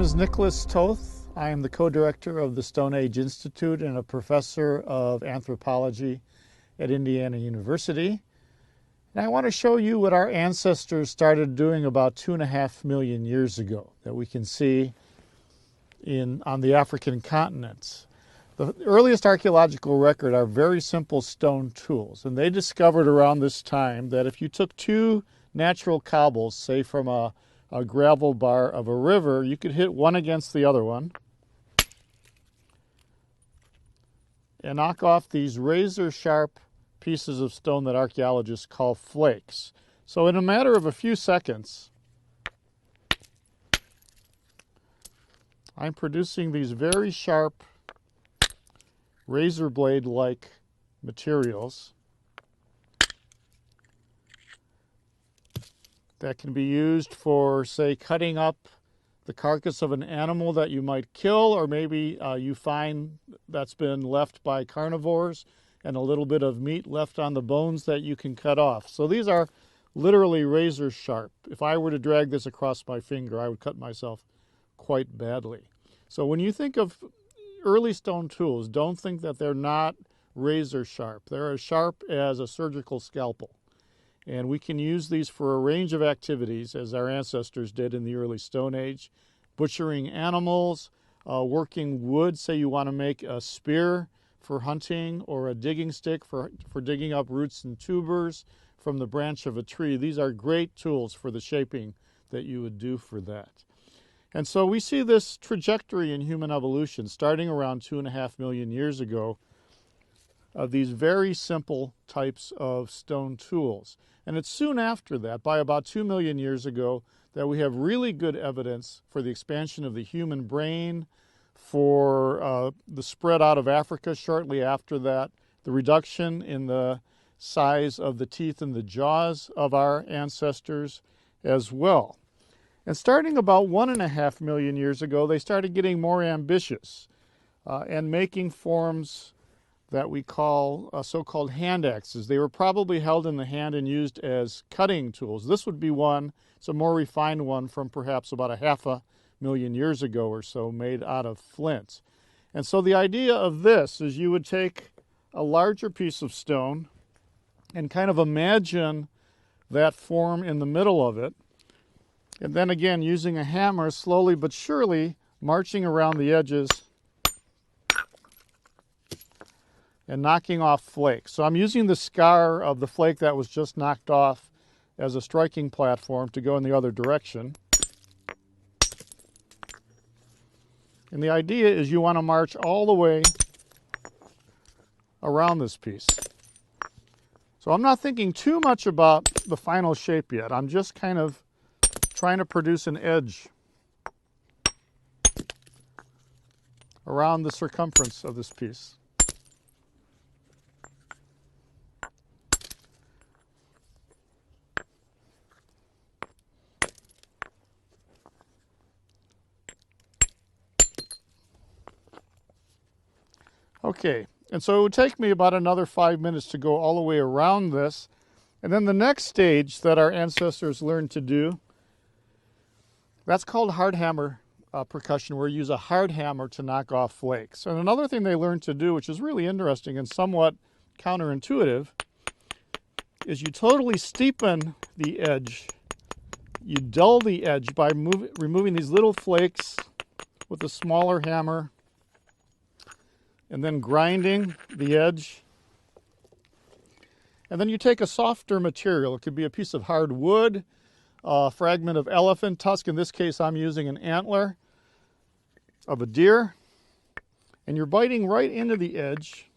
is Nicholas Toth. I am the co-director of the Stone Age Institute and a professor of anthropology at Indiana University. And I want to show you what our ancestors started doing about 2.5 million years ago that we can see on the African continent. The earliest archaeological record are very simple stone tools, and they discovered around this time that if you took two natural cobbles, say from a gravel bar of a river, you could hit one against the other one and knock off these razor-sharp pieces of stone that archaeologists call flakes. So in a matter of a few seconds, I'm producing these very sharp razor blade-like materials that can be used for, say, cutting up the carcass of an animal that you might kill, or maybe you find that's been left by carnivores and a little bit of meat left on the bones that you can cut off. So these are literally razor sharp. If I were to drag this across my finger, I would cut myself quite badly. So when you think of early stone tools, don't think that they're not razor sharp. They're as sharp as a surgical scalpel. And we can use these for a range of activities, as our ancestors did in the early Stone Age. Butchering animals, working wood, say you want to make a spear for hunting, or a digging stick for digging up roots and tubers from the branch of a tree. These are great tools for the shaping that you would do for that. And so we see this trajectory in human evolution starting around 2.5 million years ago of these very simple types of stone tools. And it's soon after that, by about 2 million years ago, that we have really good evidence for the expansion of the human brain, for the spread out of Africa shortly after that, the reduction in the size of the teeth and the jaws of our ancestors as well. And starting about 1.5 million years ago, they started getting more ambitious and making forms that we call so-called hand axes. They were probably held in the hand and used as cutting tools. This would be one, it's a more refined one from perhaps about 0.5 million years ago or so, made out of flint. And so the idea of this is you would take a larger piece of stone and kind of imagine that form in the middle of it, and then again, using a hammer, slowly but surely marching around the edges and knocking off flakes. So I'm using the scar of the flake that was just knocked off as a striking platform to go in the other direction. And the idea is you want to march all the way around this piece. So I'm not thinking too much about the final shape yet. I'm just kind of trying to produce an edge around the circumference of this piece. Okay, and so it would take me about another 5 minutes to go all the way around this. And then the next stage that our ancestors learned to do, that's called hard hammer percussion, where you use a hard hammer to knock off flakes. And another thing they learned to do, which is really interesting and somewhat counterintuitive, is you totally steepen the edge. You dull the edge by removing these little flakes with a smaller hammer and then grinding the edge. And then you take a softer material. It could be a piece of hard wood, a fragment of elephant tusk. In this case, I'm using an antler of a deer. And you're biting right into the edge.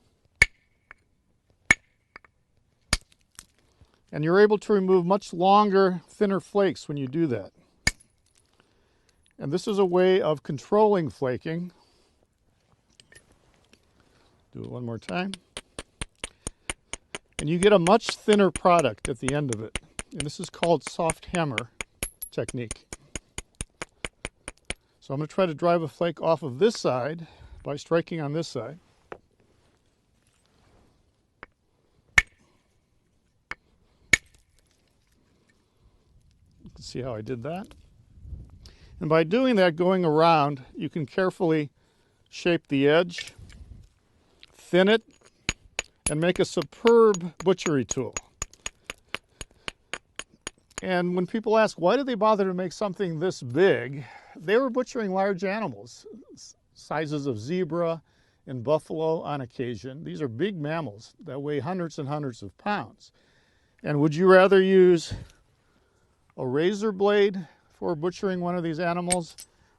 And you're able to remove much longer, thinner flakes when you do that. And this is a way of controlling flaking. Do it one more time. And you get a much thinner product at the end of it. And this is called soft hammer technique. So I'm going to try to drive a flake off of this side by striking on this side. You can see how I did that. And by doing that, going around, you can carefully shape the edge, thin it, and make a superb butchery tool. And when people ask, why did they bother to make something this big? They were butchering large animals, sizes of zebra and buffalo on occasion. These are big mammals that weigh hundreds and hundreds of pounds. And would you rather use a razor blade for butchering one of these animals,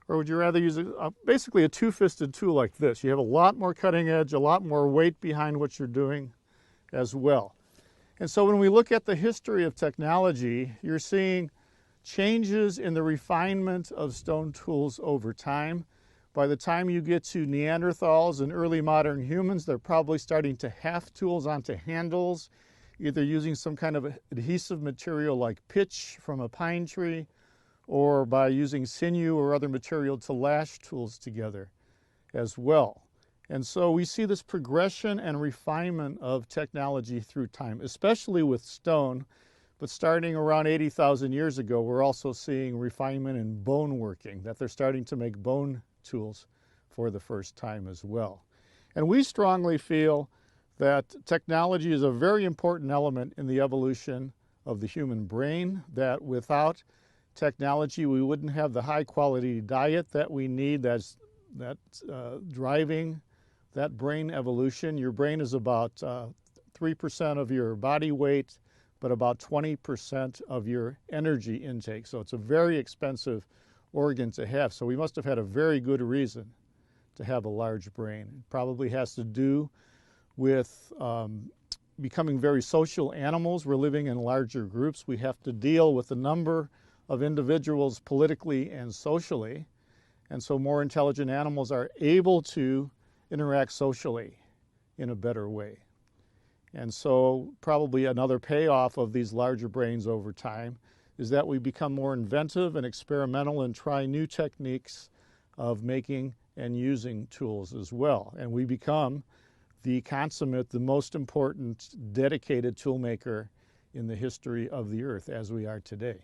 or would you rather use basically a two-fisted tool like this? You have a lot more cutting edge, a lot more weight behind what you're doing as well. And so when we look at the history of technology, you're seeing changes in the refinement of stone tools over time. By the time you get to Neanderthals and early modern humans, they're probably starting to haft tools onto handles, either using some kind of adhesive material like pitch from a pine tree, or by using sinew or other material to lash tools together as well. And so we see this progression and refinement of technology through time, especially with stone. But starting around 80,000 years ago, we're also seeing refinement in bone working, that they're starting to make bone tools for the first time as well. And we strongly feel that technology is a very important element in the evolution of the human brain, that without technology we wouldn't have the high quality diet that we need that's driving that brain evolution. Your brain is about 3% of your body weight, but about 20% of your energy intake. So it's a very expensive organ to have. So we must have had a very good reason to have a large brain. It probably has to do with becoming very social animals. We're living in larger groups. We have to deal with a number of individuals politically and socially. And so more intelligent animals are able to interact socially in a better way. And so probably another payoff of these larger brains over time is that we become more inventive and experimental and try new techniques of making and using tools as well. And we become the consummate, the most important dedicated tool maker in the history of the earth as we are today.